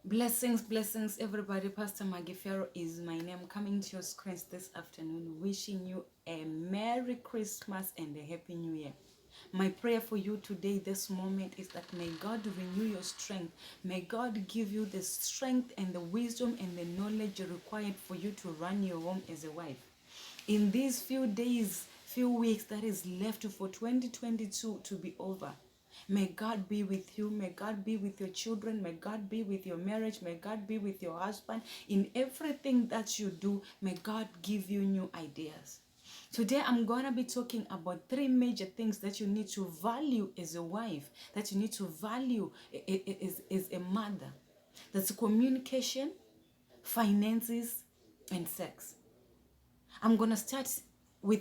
Blessings, everybody. Pastor Magifero is my name. Coming to your screens this afternoon, wishing you a Merry Christmas and a Happy New Year. My prayer for you today, this moment, is that may God renew your strength. May God give you the strength and the wisdom and the knowledge required for you to run your home as a wife. In these few days, few weeks that is left for 2022 to be over, may God be with you. May God be with your children. May God be with your marriage. May God be with your husband. In everything that you do, may God give you new ideas. Today, I'm going to be talking about 3 major things that you need to value as a wife, that you need to value as a mother. That's communication, finances, and sex. I'm going to start with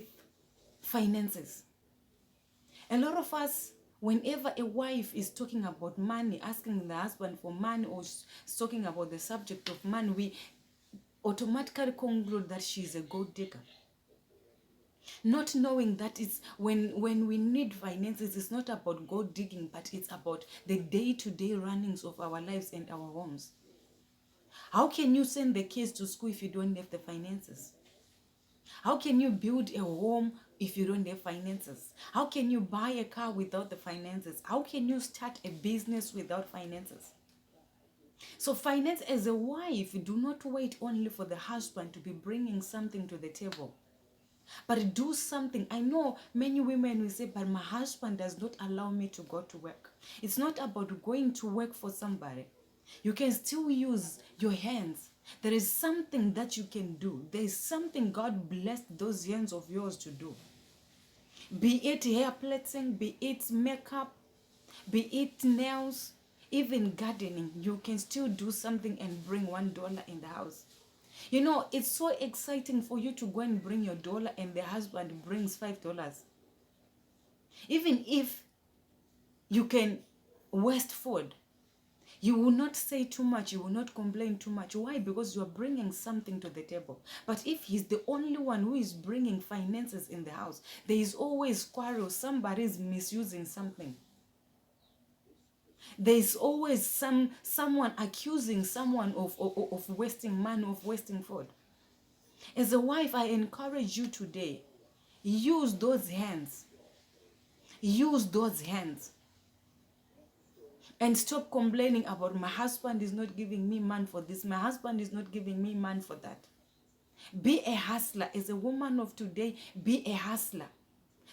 finances. A lot of us, whenever a wife is talking about money, asking the husband for money, or talking about the subject of money, we automatically conclude that she's a gold digger. Not knowing that it's when we need finances, it's not about gold digging, but it's about the day-to-day runnings of our lives and our homes. How can you send the kids to school if you don't have the finances? How can you build a home if you don't have finances? How can you buy a car without the finances? How can you start a business without finances? So finance, as a wife, do not wait only for the husband to be bringing something to the table, but do something. I know many women will say, but my husband does not allow me to go to work. It's not about going to work for somebody. You can still use your hands. There is something that you can do. There is something God blessed those hands of yours to do. Be it hair plaiting, be it makeup, be it nails, even gardening. You can still do something and bring $1 in the house. You know, it's so exciting for you to go and bring your dollar and the husband brings $5. Even if you can waste food, you will not say too much, you will not complain too much. Why? Because you are bringing something to the table. But if he's the only one who is bringing finances in the house, there is always quarrel. Somebody is misusing something. There is always someone accusing someone of wasting money, of wasting food. As a wife, I encourage you today, use those hands. Use those hands. And stop complaining about my husband is not giving me money for this. My husband is not giving me money for that. Be a hustler. As a woman of today, be a hustler.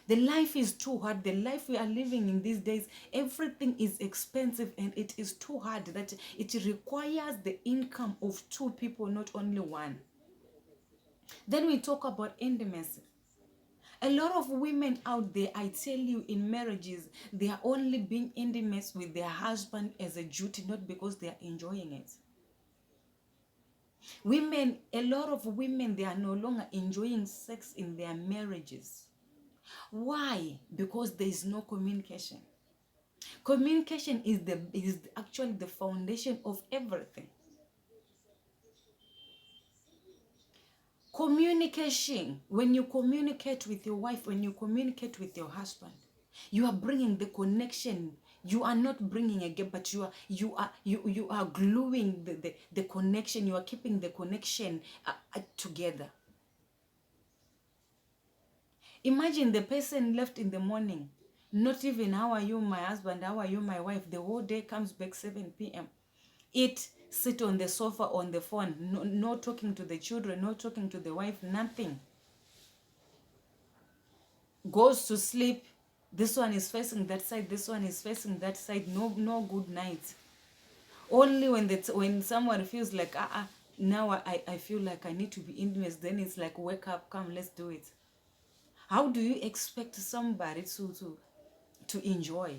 The life is too hard. The life we are living in these days, everything is expensive and it is too hard that it requires the income of 2 people, not only one. Then we talk about intimacy. A lot of women out there, I tell you, in marriages, they are only being intimate with their husband as a duty, not because they are enjoying it. Women, a lot of women, they are no longer enjoying sex in their marriages. Why? Because there is no communication. Communication is actually the foundation of everything. Communication, when you communicate with your wife, when you communicate with your husband, you are bringing the connection. You are not bringing a gap, but you are gluing the connection. You are keeping the connection together. Imagine the person left in the morning, not even how are you my husband, how are you my wife, the whole day comes back 7 p.m. Eat, sit on the sofa on the phone, no talking to the children, no talking to the wife, nothing. Goes to sleep, this one is facing that side, this one is facing that side, no good night. Only when someone feels like now I feel like I need to be intimate, then it's like, wake up, come, let's do it. How do you expect somebody to enjoy?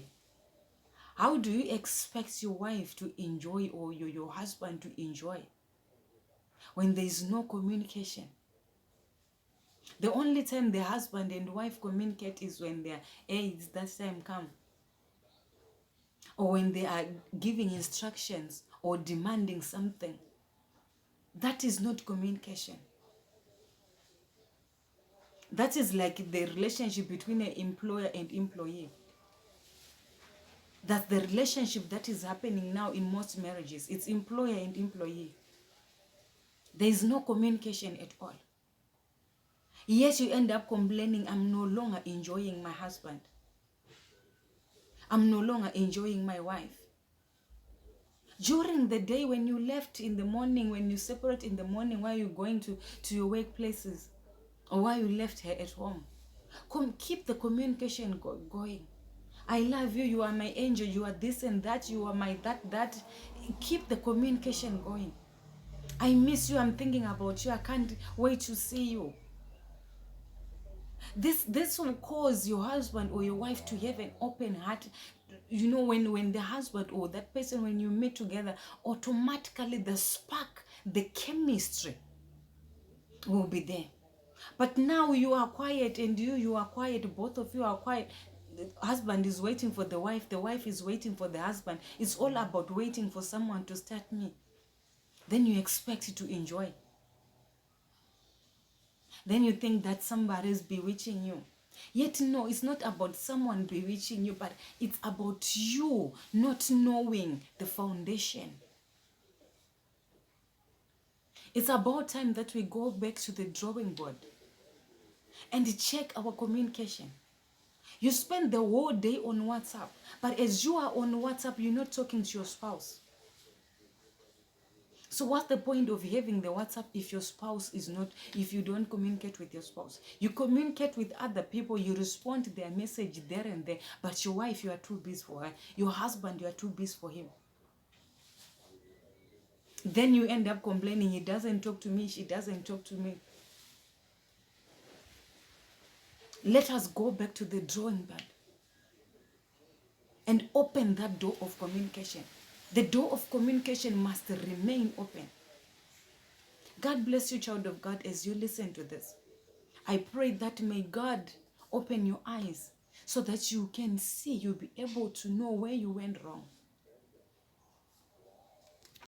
How do you expect your wife to enjoy, or your husband to enjoy, when there is no communication? The only time the husband and wife communicate is when they are, hey, it's that time, come. Or when they are giving instructions or demanding something. That is not communication. That is like the relationship between an employer and employee. That's the relationship that is happening now in most marriages. It's employer and employee. There is no communication at all. Yes, you end up complaining, I'm no longer enjoying my husband. I'm no longer enjoying my wife. During the day, when you left in the morning, when you separate in the morning, while you're going to your workplaces, or while you left her at home, keep the communication going. I love you, you are my angel, you are this and that, you are my that. Keep the communication going. I miss you, I'm thinking about you, I can't wait to see you. This will cause your husband or your wife to have an open heart. You know, when the husband or that person, when you meet together, automatically the spark, the chemistry will be there. But now you are quiet, and you are quiet, both of you are quiet. The husband is waiting for the wife is waiting for the husband. It's all about waiting for someone to start me. Then you expect to enjoy. Then you think that somebody is bewitching you. Yet no, it's not about someone bewitching you, but it's about you not knowing the foundation. It's about time that we go back to the drawing board and check our communication. You spend the whole day on WhatsApp, but as you are on WhatsApp, you're not talking to your spouse. So what's the point of having the WhatsApp if your spouse is not, if you don't communicate with your spouse? You communicate with other people, you respond to their message there and there, but your wife, you are too busy for her. Your husband, you are too busy for him. Then you end up complaining, he doesn't talk to me, she doesn't talk to me. Let us go back to the drawing board and open that door of communication. The door of communication must remain open. God bless you, child of God, as you listen to this. I pray that may God open your eyes so that you can see, you'll be able to know where you went wrong.